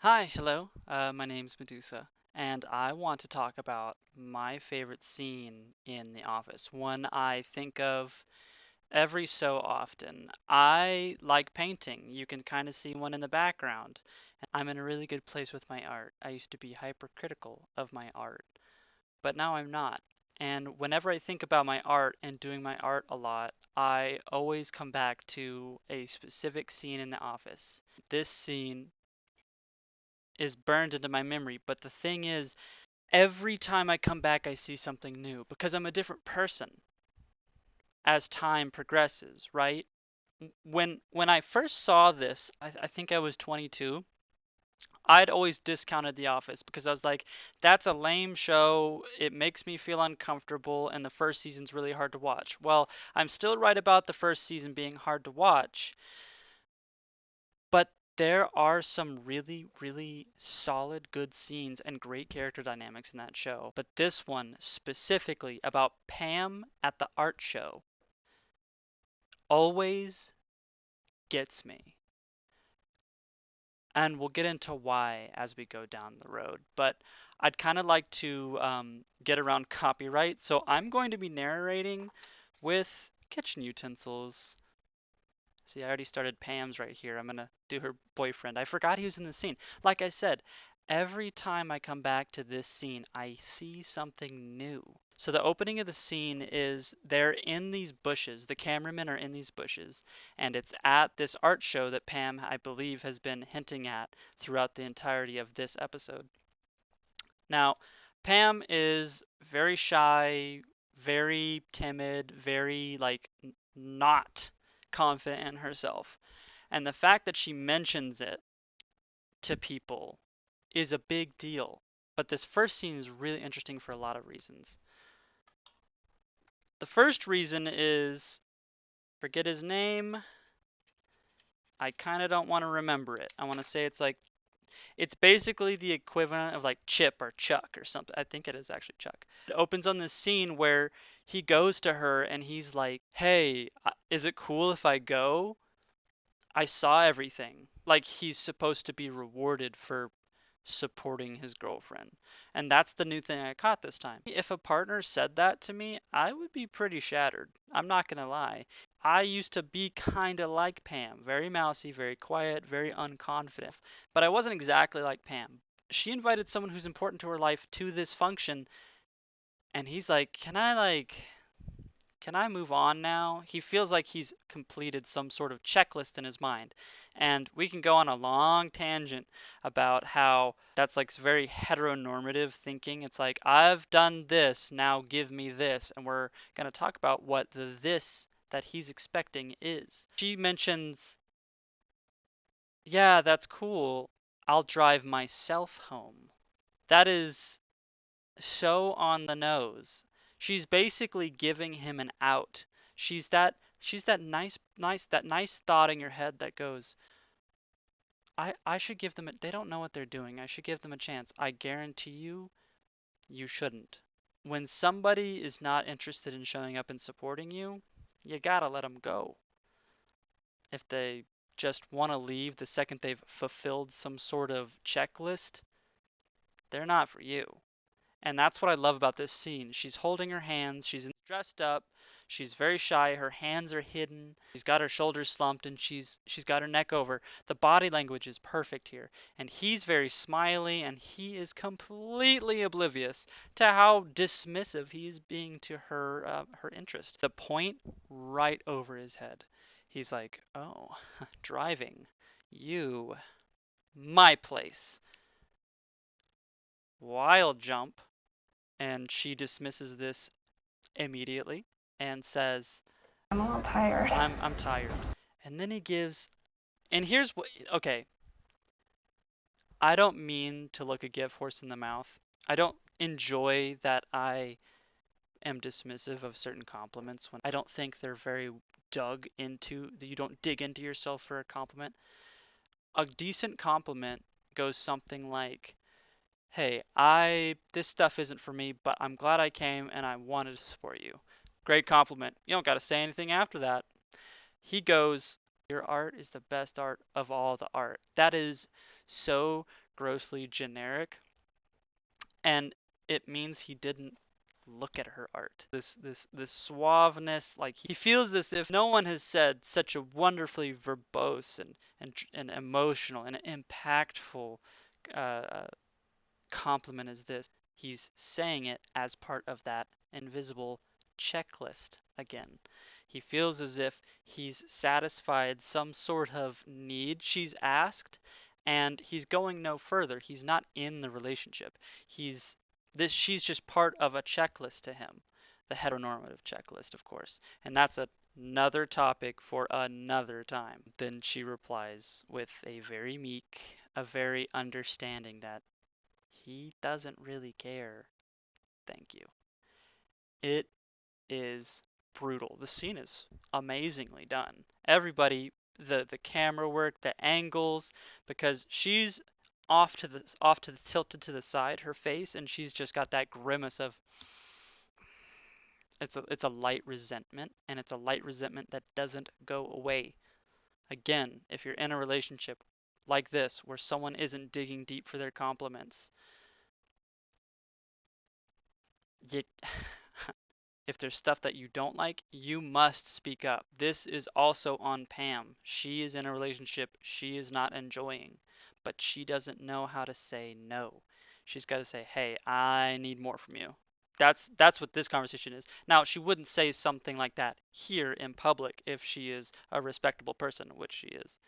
Hi, hello. My name's Medusa, and I want to talk about my favorite scene in The Office, one I think of every so often. I like painting. You can kind of see one in the background. I'm in a really good place with my art. I used to be hypercritical of my art, but now I'm not. And whenever I think about my art and doing my art a lot, I always come back to a specific scene in The Office. This scene is burned into my memory. But the thing is, every time I come back, I see something new because I'm a different person as time progresses, right? When I first saw this, I think I was 22. I'd always discounted The Office because I was like, that's a lame show. It makes me feel uncomfortable, and the first season's really hard to watch. Well, I'm still right about the first season being hard to watch, but there are some really, really solid, good scenes and great character dynamics in that show. But this one, specifically about Pam at the art show, always gets me. And we'll get into why as we go down the road. But I'd kind of like to get around copyright. So I'm going to be narrating with kitchen utensils. See, I already started Pam's right here. I'm gonna do her boyfriend. I forgot he was in the scene. Like I said, every time I come back to this scene, I see something new. So the opening of the scene is they're in these bushes. The cameramen are in these bushes, and it's at this art show that Pam, I believe, has been hinting at throughout the entirety of this episode. Now, Pam is very shy, very timid, very like not confident in herself. And the fact that she mentions it to people is a big deal. But this first scene is really interesting for a lot of reasons. The first reason is forget his name. I kind of don't want to remember it. I want to say it's basically the equivalent of like Chip or Chuck or something. I think it is actually Chuck. It opens on this scene where he goes to her and he's like, "Hey, is it cool if I go? I saw everything." Like he's supposed to be rewarded for supporting his girlfriend. And that's the new thing I caught this time. If a partner said that to me, I would be pretty shattered. I'm not gonna lie. I used to be kinda like Pam, very mousy, very quiet, very unconfident. But I wasn't exactly like Pam. She invited someone who's important to her life to this function, and he's like, can I move on now? He feels like he's completed some sort of checklist in his mind. And we can go on a long tangent about how that's like very heteronormative thinking. It's like, I've done this, now give me this. And we're going to talk about what the this that he's expecting is. She mentions, yeah, that's cool. I'll drive myself home. That is so on the nose. She's basically giving him an out. She's that nice thought in your head that goes, I should give them they don't know what they're doing. I should give them a chance. I guarantee you shouldn't. When somebody is not interested in showing up and supporting you, you gotta let them go. If they just want to leave the second they've fulfilled some sort of checklist, they're not for you. And that's what I love about this scene. She's holding her hands, she's dressed up, she's very shy, her hands are hidden, she's got her shoulders slumped, and she's got her neck over. The body language is perfect here. And he's very smiley, and he is completely oblivious to how dismissive he is being to her interest. The point right over his head. He's like, "Oh, driving. You. My place." Wild jump. And she dismisses this immediately and says, I'm a little tired. I'm tired. And then he gives, and here's what, okay, I don't mean to look a gift horse in the mouth. I don't enjoy that I am dismissive of certain compliments when I don't think they're very dug into, that you don't dig into yourself for a compliment. A decent compliment goes something like, "Hey, I this stuff isn't for me, but I'm glad I came and I wanted to support you." Great compliment. You don't got to say anything after that. He goes, "Your art is the best art of all the art." That is so grossly generic, and it means he didn't look at her art. This suaveness, like he feels as if no one has said such a wonderfully verbose and emotional and impactful uh, compliment as this. He's saying it as part of that invisible checklist again. He feels as if he's satisfied some sort of need she's asked, and he's going no further. He's not in the relationship. She's just part of a checklist to him. The heteronormative checklist, of course. And that's another topic for another time. Then she replies with a very meek, a very understanding that he doesn't really care. Thank you. It is brutal. The scene is amazingly done. Everybody, the camera work, the angles, because she's off to the tilted to the side, her face, and she's just got that grimace of it's a light resentment, and it's a light resentment that doesn't go away. Again, if you're in a relationship like this where someone isn't digging deep for their compliments, you if there's stuff that you don't like, you must speak up. This is also on Pam. She is in a relationship she is not enjoying, but she doesn't know how to say no. She's got to say, "Hey, I need more from you." That's what this conversation is. Now, she wouldn't say something like that here in public if she is a respectable person, which she is.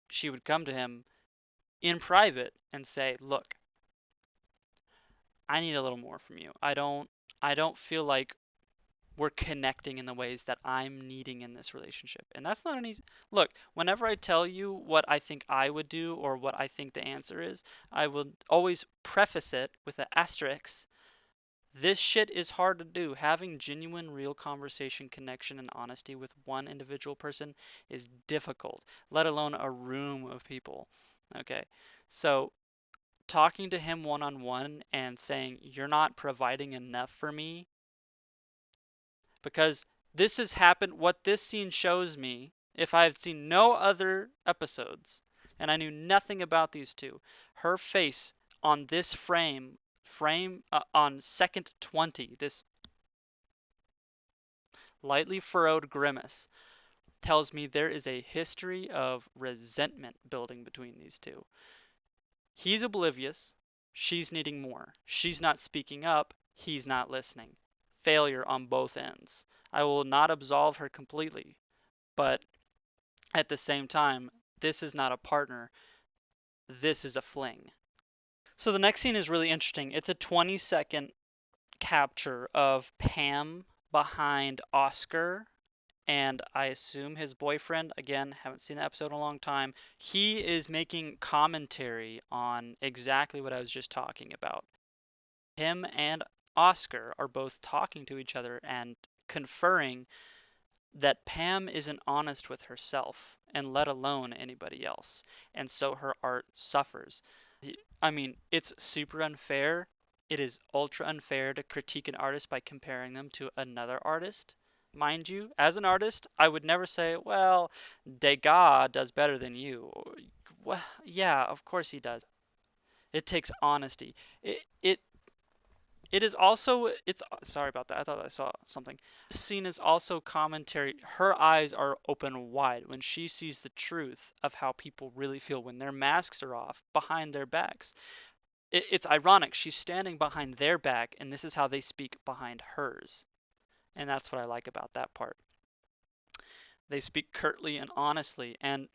She would come to him in private and say, "Look, I need a little more from you. I don't feel like we're connecting in the ways that I'm needing in this relationship." And that's not an easy look. Whenever I tell you what I think I would do or what I think the answer is, I will always preface it with an asterisk. This shit is hard to do. Having genuine, real conversation, connection, and honesty with one individual person is difficult, let alone a room of people. Okay, so talking to him one on one and saying, "You're not providing enough for me," because this has happened. What this scene shows me, if I've seen no other episodes and I knew nothing about these two, her face on this on second 20, this lightly furrowed grimace tells me there is a history of resentment building between these two. He's oblivious. She's needing more. She's not speaking up. He's not listening. Failure on both ends. I will not absolve her completely, but at the same time, this is not a partner. This is a fling. So the next scene is really interesting. It's a 20-second capture of Pam behind Oscar and I assume his boyfriend. Again, haven't seen the episode in a long time. He is making commentary on exactly what I was just talking about. Him and Oscar are both talking to each other and conferring that Pam isn't honest with herself, and let alone anybody else, and so her art suffers. I mean, it's super unfair. It is ultra unfair to critique an artist by comparing them to another artist. Mind you, as an artist, I would never say, well, Degas does better than you. Well, yeah, of course he does. It takes honesty. It is also it's sorry about that. I thought I saw something. This scene is also commentary. Her eyes are open wide when she sees the truth of how people really feel when their masks are off behind their backs. It's ironic. She's standing behind their back, and this is how they speak behind hers. And that's what I like about that part. They speak curtly and honestly, and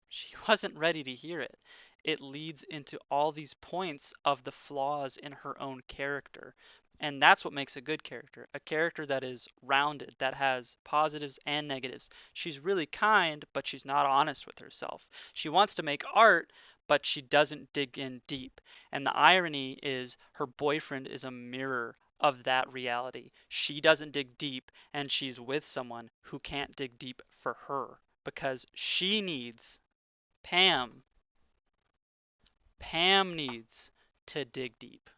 she wasn't ready to hear it. It leads into all these points of the flaws in her own character. And that's what makes a good character. A character that is rounded, that has positives and negatives. She's really kind, but she's not honest with herself. She wants to make art, but she doesn't dig in deep. And the irony is her boyfriend is a mirror of that reality. She doesn't dig deep, and she's with someone who can't dig deep for her because she needs Pam. Pam needs to dig deep.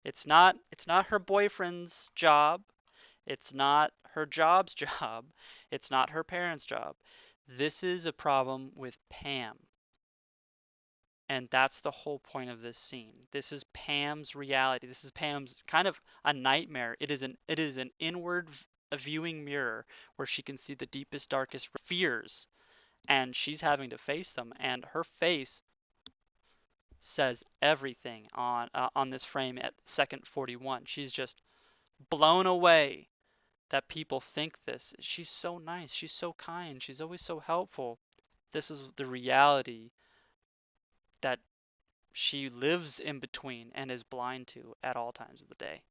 It's not her boyfriend's job. It's not her job's job. It's not her parents' job. This is a problem with Pam. And that's the whole point of this scene. This is Pam's reality. This is Pam's kind of a nightmare. It is an inward viewing mirror where she can see the deepest, darkest fears, and she's having to face them. And her face says everything on this frame at second 41. She's just blown away that people think this. She's so nice. She's so kind. She's always so helpful. This is the reality that she lives in between and is blind to at all times of the day.